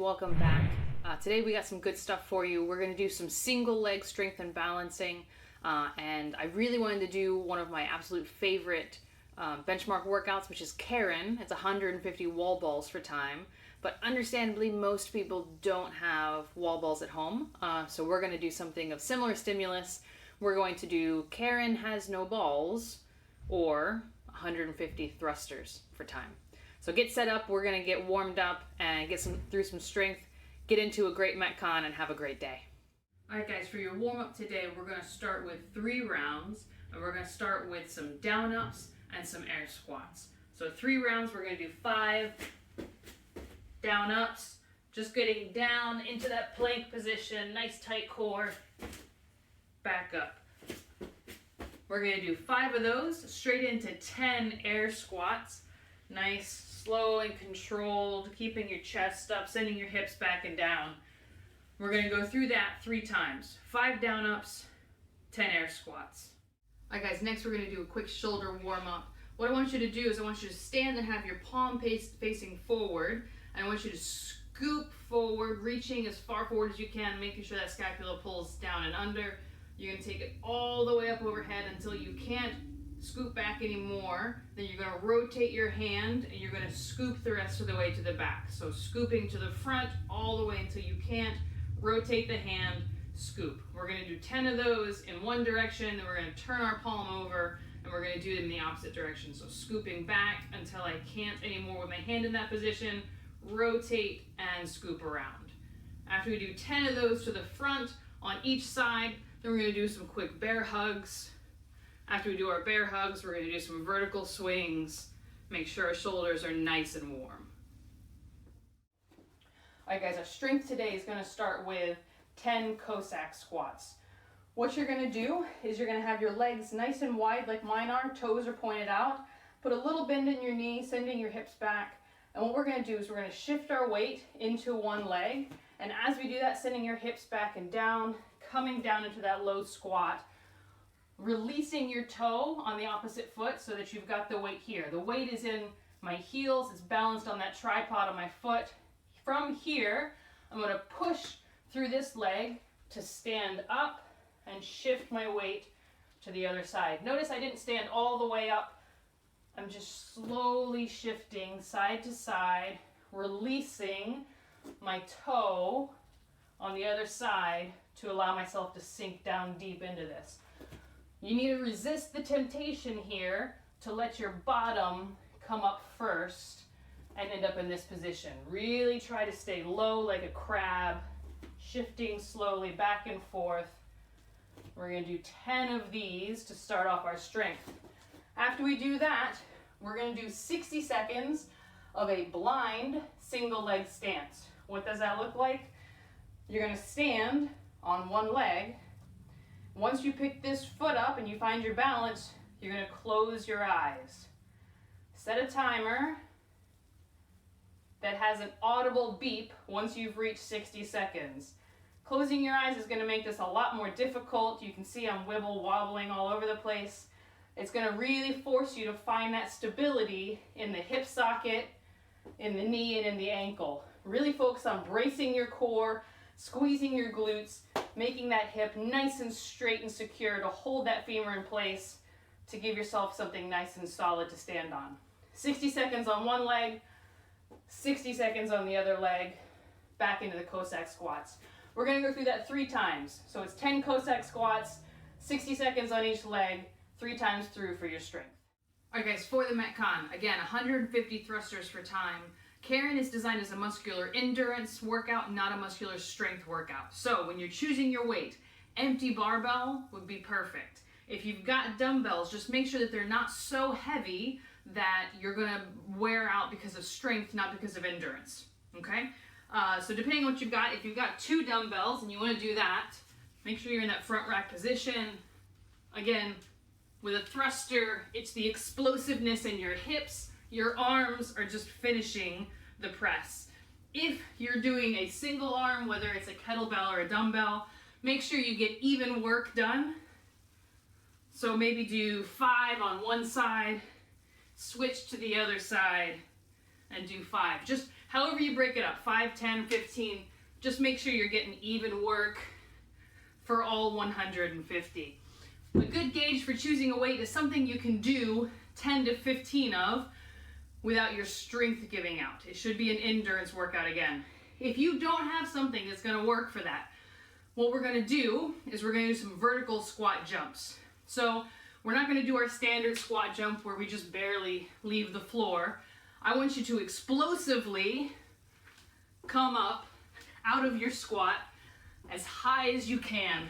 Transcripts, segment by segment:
welcome back. Today we got some good stuff for you. We're going to do some single leg strength and balancing, and I really wanted to do one of my absolute favorite benchmark workouts, which is Karen. It's 150 wall balls for time, but understandably most people don't have wall balls at home, so we're going to do something of similar stimulus. We're going to do Karen has no balls, or 150 thrusters for time. So get set up, we're going to get warmed up and get through some strength, get into a great Metcon, and have a great day. Alright guys, for your warm up today, we're going to start with 3 rounds, and we're going to start with some down ups and some air squats. So 3 rounds, we're going to do 5 down ups, just getting down into that plank position, nice tight core, back up. We're going to do 5 of those, straight into 10 air squats. Nice, slow and controlled, keeping your chest up, sending your hips back and down. We're going to go through that 3 times. 5 down ups, 10 air squats. Alright guys, next we're going to do a quick shoulder warm up. What I want you to do is I want you to stand and have your palm facing forward. And I want you to scoop forward, reaching as far forward as you can, making sure that scapula pulls down and under. You're going to take it all the way up overhead until you can't scoop back anymore. Then you're going to rotate your hand and you're going to scoop the rest of the way to the back. So scooping to the front all the way until you can't, rotate the hand, scoop. We're going to do 10 of those in one direction, then we're going to turn our palm over and we're going to do it in the opposite direction. So scooping back until I can't anymore with my hand in that position, rotate and scoop around. After we do 10 of those to the front on each side, then we're going to do some quick bear hugs. After we do our bear hugs, we're going to do some vertical swings. Make sure our shoulders are nice and warm. Alright guys, our strength today is going to start with 10 Cossack squats. What you're going to do is you're going to have your legs nice and wide like mine are, toes are pointed out. Put a little bend in your knee, sending your hips back. And what we're going to do is we're going to shift our weight into one leg. And as we do that, sending your hips back and down, coming down into that low squat. Releasing your toe on the opposite foot so that you've got the weight here. The weight is in my heels, it's balanced on that tripod on my foot. From here, I'm going to push through this leg to stand up and shift my weight to the other side. Notice I didn't stand all the way up. I'm just slowly shifting side to side, releasing my toe on the other side to allow myself to sink down deep into this. You need to resist the temptation here to let your bottom come up first and end up in this position. Really try to stay low like a crab, shifting slowly back and forth. We're going to do 10 of these to start off our strength. After we do that, we're going to do 60 seconds of a blind single leg stance. What does that look like? You're going to stand on one leg. Once you pick this foot up and you find your balance, you're going to close your eyes. Set a timer that has an audible beep once you've reached 60 seconds. Closing your eyes is going to make this a lot more difficult. You can see I'm wobbling all over the place. It's going to really force you to find that stability in the hip socket, in the knee, and in the ankle. Really focus on bracing your core, squeezing your glutes, making that hip nice and straight and secure to hold that femur in place to give yourself something nice and solid to stand on. 60 seconds on one leg, 60 seconds on the other leg, back into the Cossack squats. We're going to go through that 3 times. So it's 10 Cossack squats, 60 seconds on each leg, 3 times through for your strength. Alright guys, for the Metcon, again, 150 thrusters for time. Karen is designed as a muscular endurance workout, not a muscular strength workout. So when you're choosing your weight, empty barbell would be perfect. If you've got dumbbells, just make sure that they're not so heavy that you're going to wear out because of strength, not because of endurance. Okay? So depending on what you've got, if you've got 2 dumbbells and you want to do that, make sure you're in that front rack position. Again, with a thruster, it's the explosiveness in your hips. Your arms are just finishing the press. If you're doing a single arm, whether it's a kettlebell or a dumbbell, make sure you get even work done. So maybe do 5 on one side, switch to the other side, and do 5. Just however you break it up, 5, 10, 15, just make sure you're getting even work for all 150. A good gauge for choosing a weight is something you can do 10 to 15 of without your strength giving out. It should be an endurance workout again. If you don't have something that's going to work for that, what we're going to do is we're going to do some vertical squat jumps. So we're not going to do our standard squat jump where we just barely leave the floor. I want you to explosively come up out of your squat as high as you can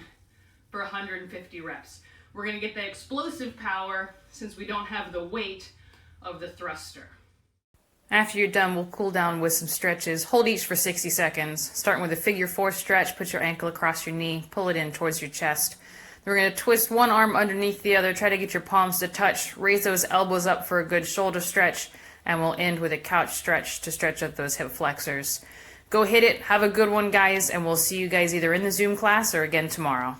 for 150 reps. We're going to get that explosive power since we don't have the weight of the thruster. After you're done, we'll cool down with some stretches. Hold each for 60 seconds. Starting with a figure 4 stretch, put your ankle across your knee, pull it in towards your chest. Then we're going to twist one arm underneath the other, try to get your palms to touch, raise those elbows up for a good shoulder stretch, and we'll end with a couch stretch to stretch up those hip flexors. Go hit it, have a good one guys, and we'll see you guys either in the Zoom class or again tomorrow.